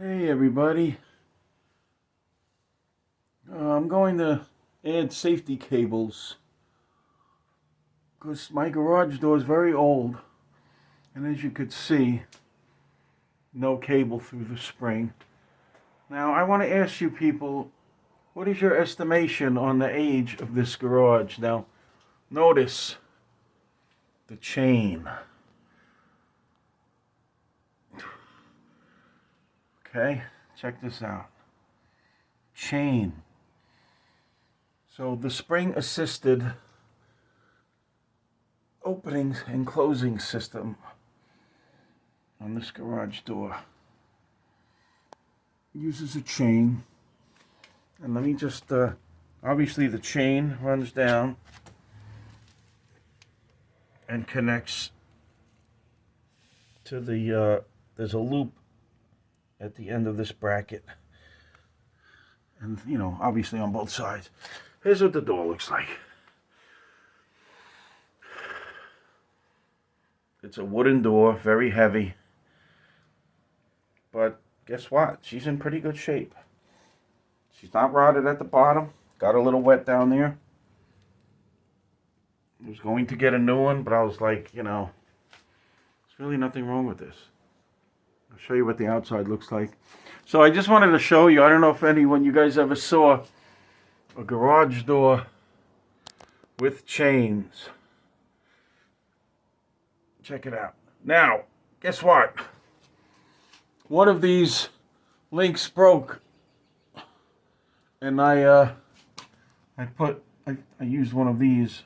Hey everybody, I'm going to add safety cables because my garage door is very old, and as you could see, no cable through the spring. Now I want to ask you people, what is your estimation on the age of this garage? Now notice the chain. Okay, check this out. Chain. So the spring assisted opening and closing system on this garage door uses a chain. And let me just, obviously the chain runs down and connects to the, there's a loop at the end of this bracket. And, you know, obviously on both sides. Here's what the door looks like. It's a wooden door, very heavy. But guess what? She's in pretty good shape. She's not rotted at the bottom. Got a little wet down there. I was going to get a new one, but I was like, you know, there's really nothing wrong with this. I'll show you what the outside looks like. So I just wanted to show you, I don't know if anyone, you guys ever saw a garage door with chains. Check it out. Now, guess what? One of these links broke, and I used one of these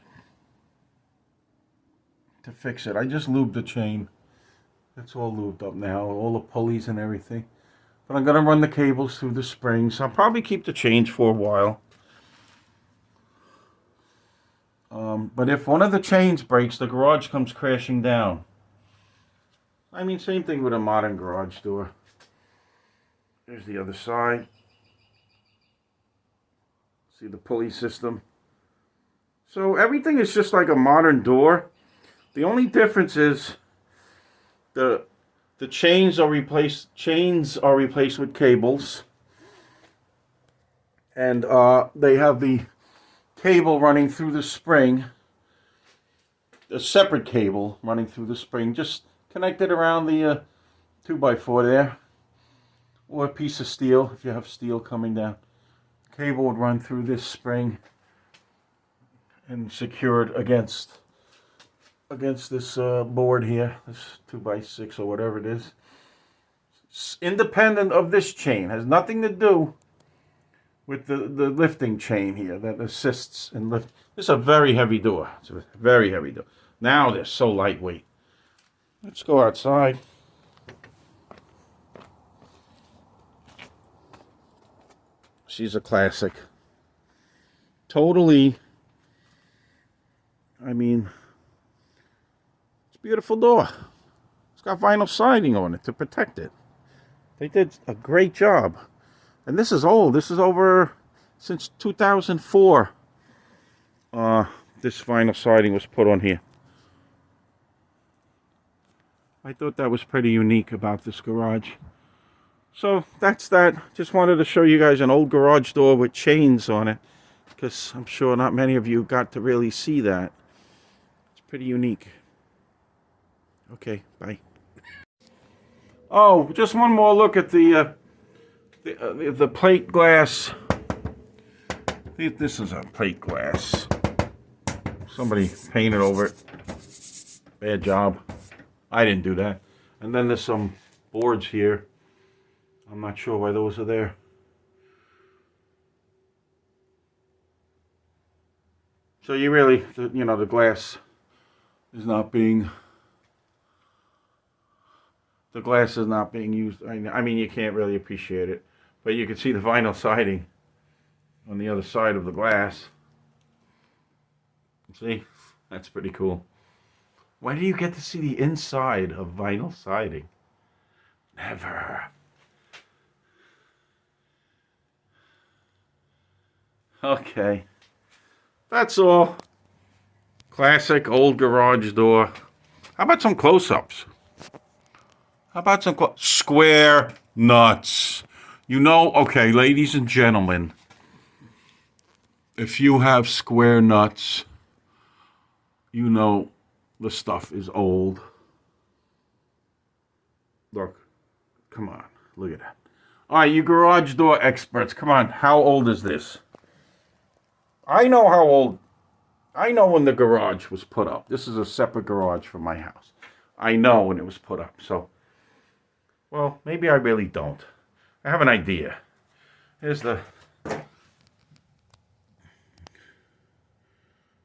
to fix it. I just lubed the chain. It's all lubed up now, all the pulleys and everything. But I'm going to run the cables through the springs. I'll probably keep the chains for a while. But if one of the chains breaks, the garage comes crashing down. I mean, same thing with a modern garage door. There's the other side. See the pulley system. So everything is just like a modern door. The only difference is the chains are replaced with cables, and they have the cable running through the spring, a separate cable running through the spring, just connected around the 2x4 there, or a piece of steel if you have steel coming down. The cable would run through this spring and secured against this board here, this 2x6 or whatever it is. It's independent of this chain, has nothing to do with the lifting chain here that assists in lift. This is a very heavy door. It's a very heavy door. Now they're so lightweight. Let's go outside. She's a classic. Totally, I mean, beautiful door. It's got vinyl siding on it to protect it. They did a great job. And this is old. This is over since 2004. This vinyl siding was put on here. I thought that was pretty unique about this garage. So that's that. Just wanted to show you guys an old garage door with chains on it, because I'm sure not many of you got to really see that. It's pretty unique. Okay, bye. Oh, just one more look at the plate glass. This is a plate glass. Somebody painted over it. Bad job. I didn't do that. And then there's some boards here. I'm not sure why those are there. So you really, you know, the glass is not being... The glass is not being used. I mean, you can't really appreciate it. But you can see the vinyl siding on the other side of the glass. See? That's pretty cool. When do you get to see the inside of vinyl siding? Never. Okay. That's all. Classic old garage door. How about some close-ups? How about some square? Nuts. You know, okay, ladies and gentlemen, if you have square nuts, you know the stuff is old. Look, come on, look at that. All right, you garage door experts, come on, how old is this? I know how old. I know when the garage was put up. This is a separate garage from my house. I know when it was put up. So, well, maybe I really don't. I have an idea. Here's the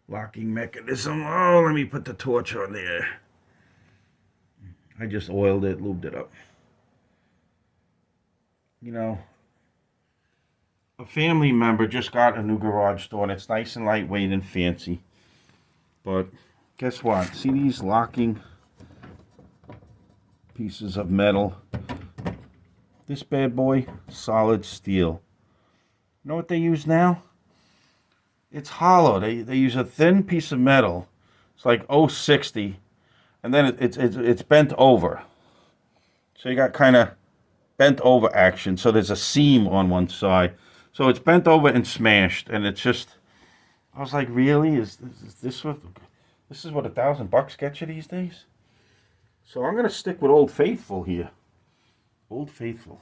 locking mechanism. Oh, let me put the torch on there. I just oiled it, lubed it up. You know, a family member just got a new garage door, and it's nice and lightweight and fancy. But guess what? See these locking pieces of metal? This bad boy, solid steel. You know what they use now? It's hollow. They use a thin piece of metal. It's like 060, and then it's bent over. So you got kind of bent over action. So there's a seam on one side. So it's bent over and smashed, and it's just. I was like, really? Is this what? This is what $1,000 gets you these days? So I'm gonna stick with Old Faithful here. Old Faithful.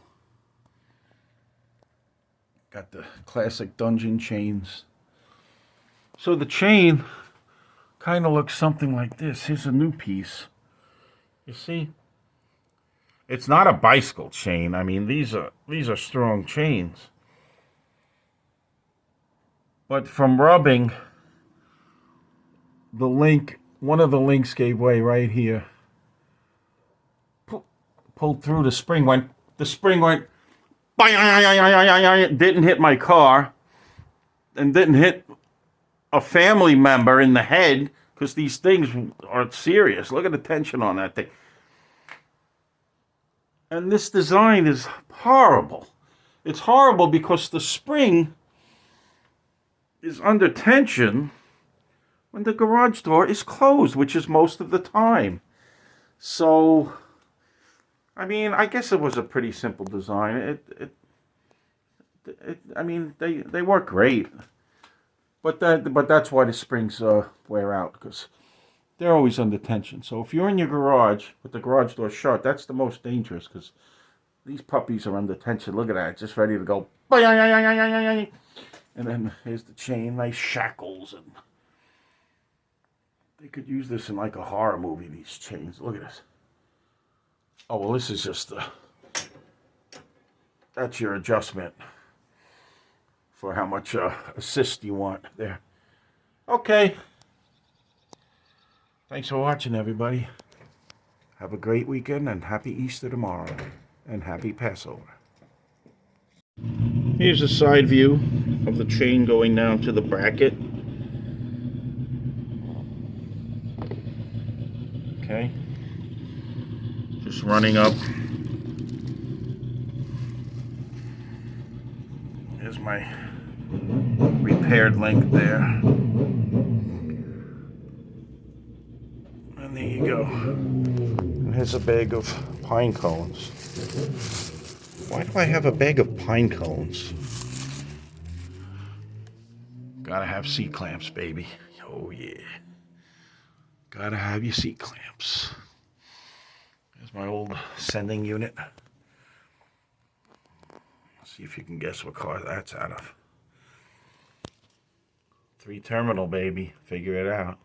Got the classic dungeon chains. So the chain kind of looks something like this. Here's a new piece. You see? It's not a bicycle chain. I mean, these are strong chains. But from rubbing, the link, one of the links gave way right here. Pulled through, the spring went, didn't hit my car, and didn't hit a family member in the head, because these things are serious. Look at the tension on that thing. And this design is horrible. It's horrible because the spring is under tension when the garage door is closed, which is most of the time. So, I mean, I guess it was a pretty simple design. I mean, they work great, but that's why the springs wear out, because they're always under tension. So if you're in your garage with the garage door shut, that's the most dangerous, because these puppies are under tension. Look at that, just ready to go. And then here's the chain, nice shackles, and they could use this in like a horror movie, these chains. Look at this. Oh, well, this is just that's your adjustment for how much assist you want there. Okay. Thanks for watching, everybody. Have a great weekend, and happy Easter tomorrow, and happy Passover. Here's a side view of the chain going down to the bracket. Okay. Just running up. Here's my repaired link there. And there you go. And here's a bag of pine cones. Why do I have a bag of pine cones? Gotta have C-clamps, baby. Oh, yeah. Gotta have your C-clamps. There's my old sending unit. See if you can guess what car that's out of. 3-terminal, baby. Figure it out.